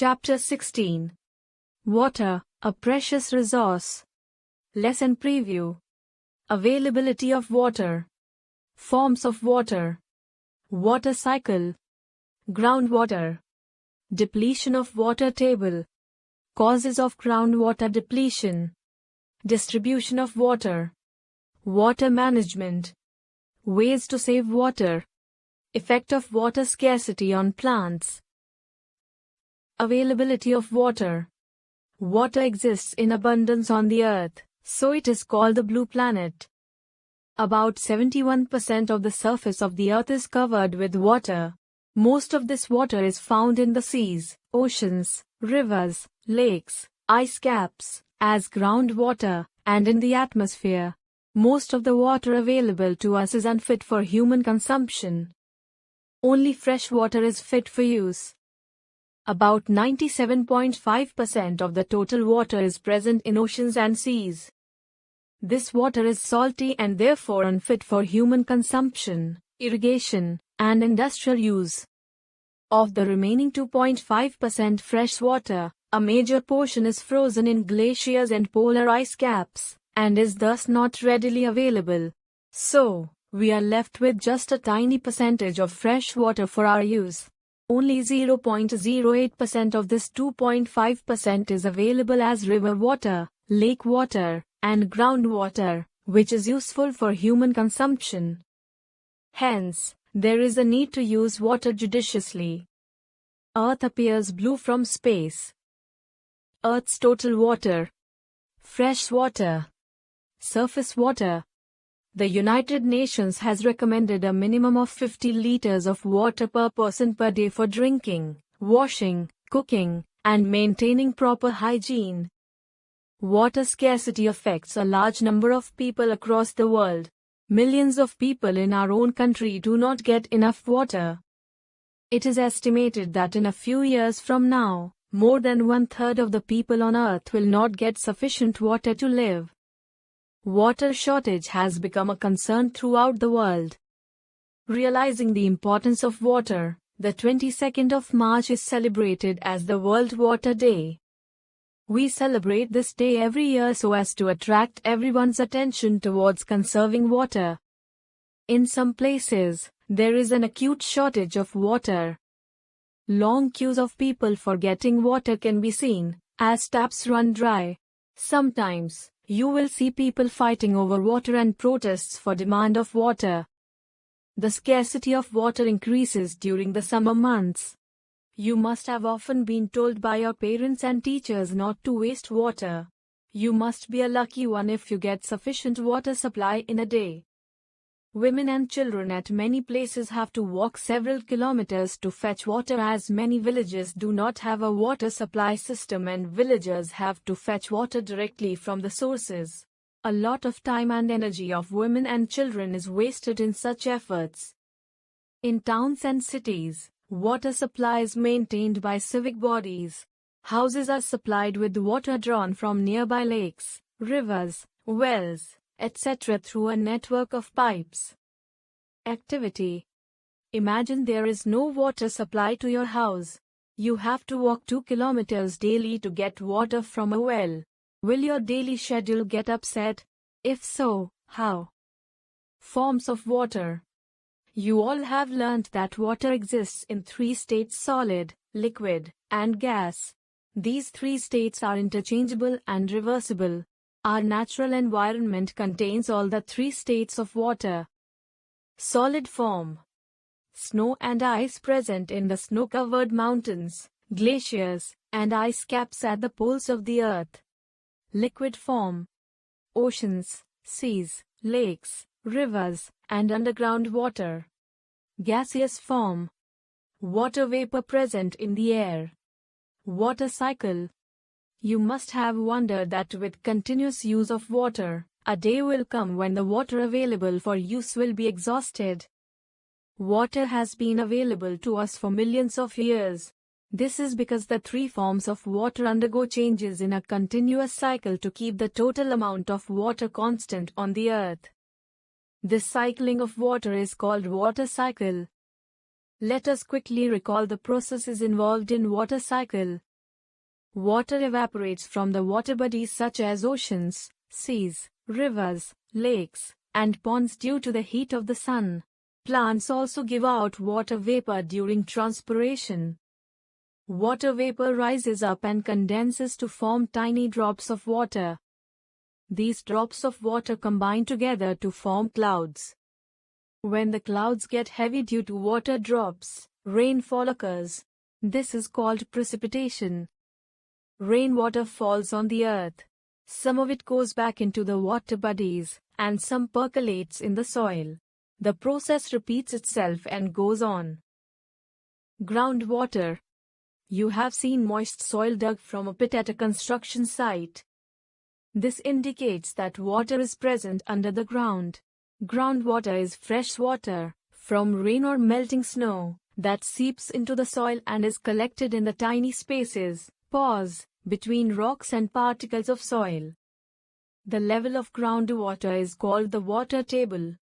Chapter 16. Water, a precious resource. Lesson Preview. Availability of water. Forms of water. Water cycle. Groundwater. Depletion of water table. Causes of groundwater depletion. Distribution of water. Water management. Ways to save water. Effect of water scarcity on plants. Availability of water. Water exists in abundance on the earth, so it is called the blue planet. About 71% of the surface of the earth is covered with water. Most of this water is found in the seas, oceans, rivers, lakes, ice caps, as groundwater, and in the atmosphere. Most of the water available to us is unfit for human consumption. Only fresh water is fit for use. About 97.5% of the total water is present in oceans and seas. This water is salty and therefore unfit for human consumption, irrigation, and industrial use. Of the remaining 2.5% fresh water, a major portion is frozen in glaciers and polar ice caps, and is thus not readily available. So, we are left with just a tiny percentage of fresh water for our use. Only 0.08% of this 2.5% is available as river water, lake water, and groundwater, which is useful for human consumption. Hence, there is a need to use water judiciously. Earth appears blue from space. Earth's total water. Fresh water. Surface water. The United Nations has recommended a minimum of 50 liters of water per person per day for drinking, washing, cooking, and maintaining proper hygiene. Water scarcity affects a large number of people across the world. Millions of people in our own country do not get enough water. It is estimated that in a few years from now, more than 1/3 of the people on Earth will not get sufficient water to live. Water shortage has become a concern throughout the world. Realizing the importance of water, the 22nd of March is celebrated as the World Water Day. We celebrate this day every year so as to attract everyone's attention towards conserving water. In some places, there is an acute shortage of water. Long queues of people for getting water can be seen, as taps run dry. Sometimes, you will see people fighting over water and protests for demand of water. The scarcity of water increases during the summer months. You must have often been told by your parents and teachers not to waste water. You must be a lucky one if you get sufficient water supply in a day. Women and children at many places have to walk several kilometers to fetch water as many villages do not have a water supply system and villagers have to fetch water directly from the sources. A lot of time and energy of women and children is wasted in such efforts. In towns and cities, water supply is maintained by civic bodies. Houses are supplied with water drawn from nearby lakes, rivers, wells, etc. through a network of pipes. Activity. Imagine there is no water supply to your house. You have to walk 2 kilometers daily to get water from a well. Will your daily schedule get upset? If so, how? Forms of water. You all have learnt that water exists in 3 states: solid, liquid, and gas. These 3 states are interchangeable and reversible. Our natural environment contains all the 3 states of water. Solid form. Snow and ice present in the snow-covered mountains, glaciers, and ice caps at the poles of the earth. Liquid form. Oceans, seas, lakes, rivers, and underground water. Gaseous form. Water vapor present in the air. Water cycle. You must have wondered that with continuous use of water, a day will come when the water available for use will be exhausted. Water has been available to us for millions of years. This is because the 3 forms of water undergo changes in a continuous cycle to keep the total amount of water constant on the earth. This cycling of water is called water cycle. Let us quickly recall the processes involved in water cycle. Water evaporates from the water bodies such as oceans, seas, rivers, lakes, and ponds due to the heat of the sun. Plants also give out water vapor during transpiration. Water vapor rises up and condenses to form tiny drops of water. These drops of water combine together to form clouds. When the clouds get heavy due to water drops, rainfall occurs. This is called precipitation. Rainwater falls on the earth. Some of it goes back into the water bodies, and some percolates in the soil. The process repeats itself and goes on. Groundwater. You have seen moist soil dug from a pit at a construction site. This indicates that water is present under the ground. Groundwater is fresh water, from rain or melting snow, that seeps into the soil and is collected in the tiny spaces, pores, between rocks and particles of soil. The level of groundwater is called the water table.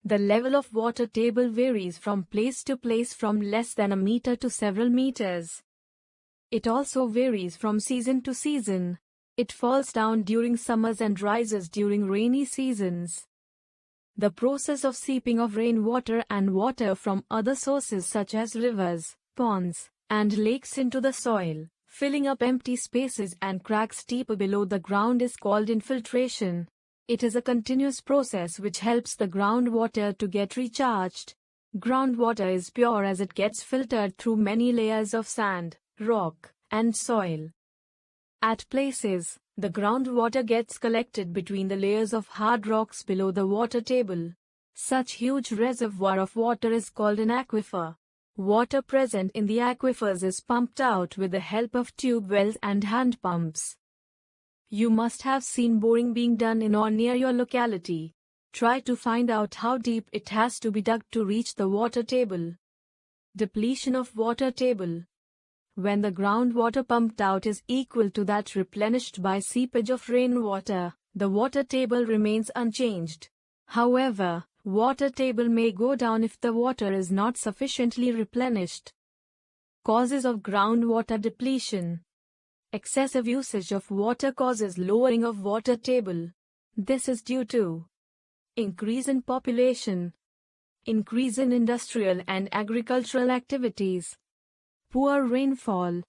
The level of water table varies from place to place from less than a meter to several meters. It also varies from season to season. It falls down during summers and rises during rainy seasons. The process of seeping of rainwater and water from other sources such as rivers, ponds, and lakes into the soil, filling up empty spaces and cracks deep below the ground is called infiltration. It is a continuous process which helps the groundwater to get recharged. Groundwater is pure as it gets filtered through many layers of sand, rock, and soil. At places, the groundwater gets collected between the layers of hard rocks below the water table. Such huge reservoir of water is called an aquifer. Water present in the aquifers is pumped out with the help of tube wells and hand pumps. You must have seen boring being done in or near your locality. Try to find out how deep it has to be dug to reach the water table. Depletion of water table. When the groundwater pumped out is equal to that replenished by seepage of rainwater, the water table remains unchanged. However, water table may go down if the water is not sufficiently replenished. Causes of groundwater depletion. Excessive usage of water causes lowering of water table. This is due to increase in population, increase in industrial and agricultural activities, poor rainfall,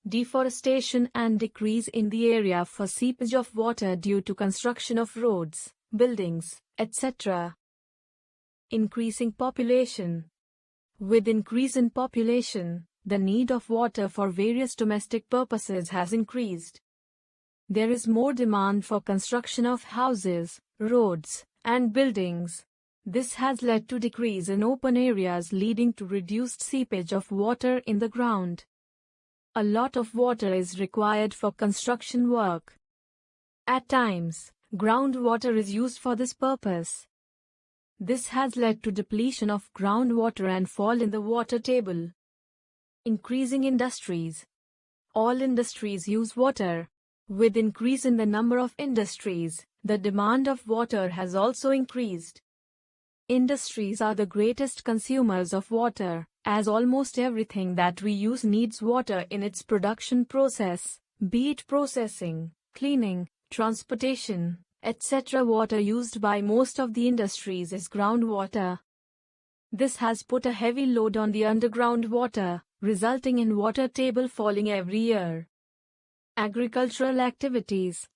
deforestation and decrease in the area for seepage of water due to construction of roads, buildings, etc. Increasing population. With increase in population, the need of water for various domestic purposes has increased. There is more demand for construction of houses, roads, and buildings. This has led to decrease in open areas leading to reduced seepage of water in the ground. A lot of water is required for construction work. At times, groundwater is used for this purpose. This has led to depletion of groundwater and fall in the water table. Increasing industries. All industries use water. With increase in the number of industries, the demand of water has also increased. Industries are the greatest consumers of water, as almost everything that we use needs water in its production process, be it processing, cleaning, transportation, etc. Water used by most of the industries is groundwater. This has put a heavy load on the underground water, resulting in water table falling every year. Agricultural activities.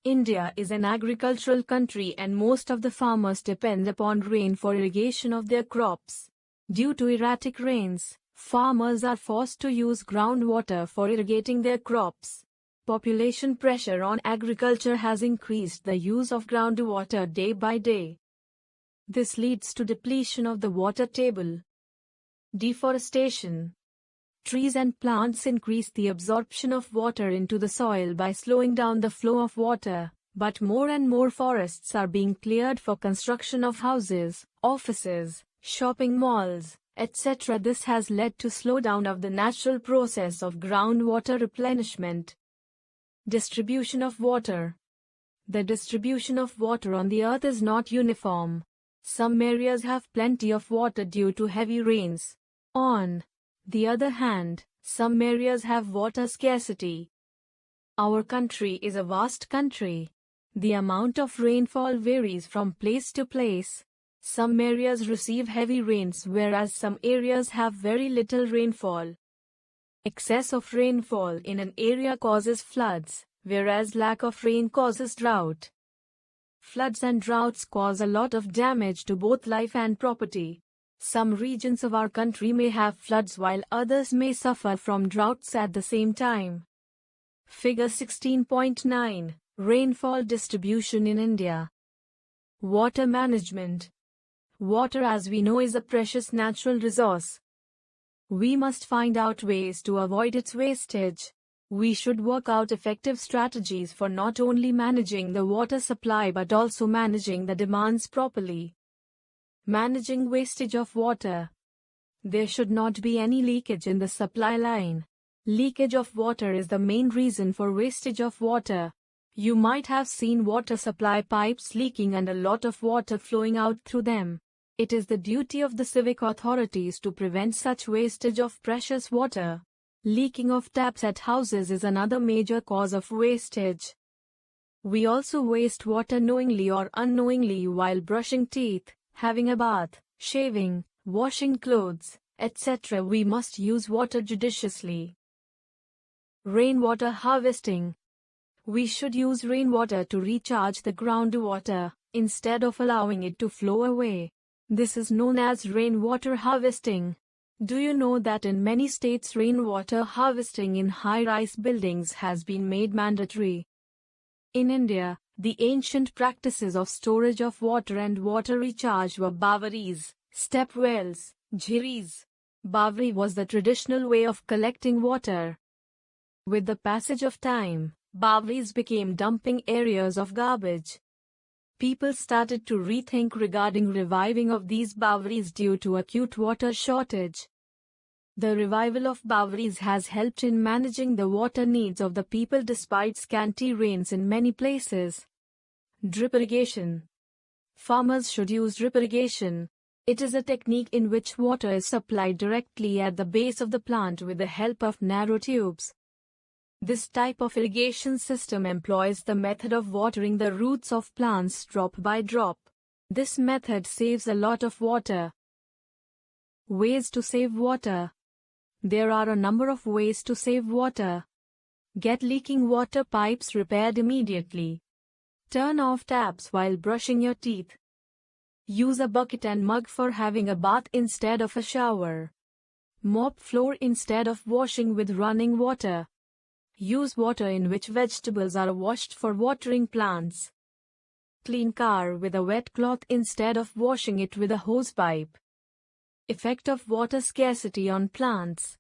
India is an agricultural country and most of the farmers depend upon rain for irrigation of their crops. Due to erratic rains, farmers are forced to use groundwater for irrigating their crops. Population pressure on agriculture has increased the use of groundwater day by day. This leads to depletion of the water table. Deforestation. Trees and plants increase the absorption of water into the soil by slowing down the flow of water, but more and more forests are being cleared for construction of houses, offices, shopping malls, etc. This has led to slowdown of the natural process of groundwater replenishment. Distribution of water. The distribution of water on the earth is not uniform. Some areas have plenty of water due to heavy rains. On the other hand, Some areas have water scarcity. Our country is a vast country. The amount of rainfall varies from place to place. Some areas receive heavy rains whereas some areas have very little rainfall. Excess of rainfall in an area causes floods, whereas lack of rain causes drought. Floods and droughts cause a lot of damage to both life and property. Some regions of our country may have floods while others may suffer from droughts at the same time. Figure 16.9. Rainfall distribution in India. Water management. Water, as we know, is a precious natural resource. We must find out ways to avoid its wastage. We should work out effective strategies for not only managing the water supply but also managing the demands properly. Managing wastage of water. There should not be any leakage in the supply line. Leakage of water is the main reason for wastage of water. You might have seen water supply pipes leaking and a lot of water flowing out through them. It is the duty of the civic authorities to prevent such wastage of precious water. Leaking of taps at houses is another major cause of wastage. We also waste water knowingly or unknowingly while brushing teeth, having a bath, shaving, washing clothes, etc. We must use water judiciously. Rainwater harvesting. We should use rainwater to recharge the groundwater, instead of allowing it to flow away. This is known as rainwater harvesting. Do you know that in many states rainwater harvesting in high-rise buildings has been made mandatory? In India, the ancient practices of storage of water and water recharge were Bawaris, step wells, jhiris. Bawari was the traditional way of collecting water. With the passage of time, Bawaris became dumping areas of garbage. People started to rethink regarding reviving of these Bawaris due to acute water shortage. The revival of Bawaris has helped in managing the water needs of the people despite scanty rains in many places. Drip irrigation. Farmers should use drip irrigation. It is a technique in which water is supplied directly at the base of the plant with the help of narrow tubes. This type of irrigation system employs the method of watering the roots of plants drop by drop. This method saves a lot of water. Ways to save water. There are a number of ways to save water. Get leaking water pipes repaired immediately. Turn off taps while brushing your teeth. Use a bucket and mug for having a bath instead of a shower. Mop floor instead of washing with running water. Use water in which vegetables are washed for watering plants. Clean car with a wet cloth instead of washing it with a hose pipe. Effect of water scarcity on plants.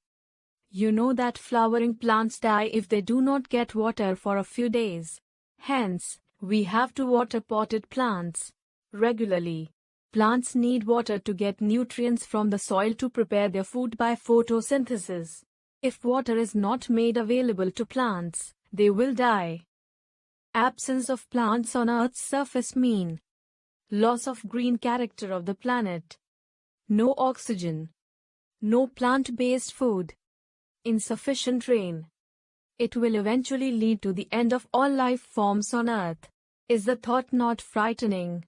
You know that flowering plants die if they do not get water for a few days. Hence, we have to water potted plants regularly. Plants need water to get nutrients from the soil to prepare their food by photosynthesis. If water is not made available to plants, they will die. Absence of plants on Earth's surface mean loss of green character of the planet. No oxygen. No plant-based food. Insufficient rain. It will eventually lead to the end of all life forms on Earth. Is the thought not frightening?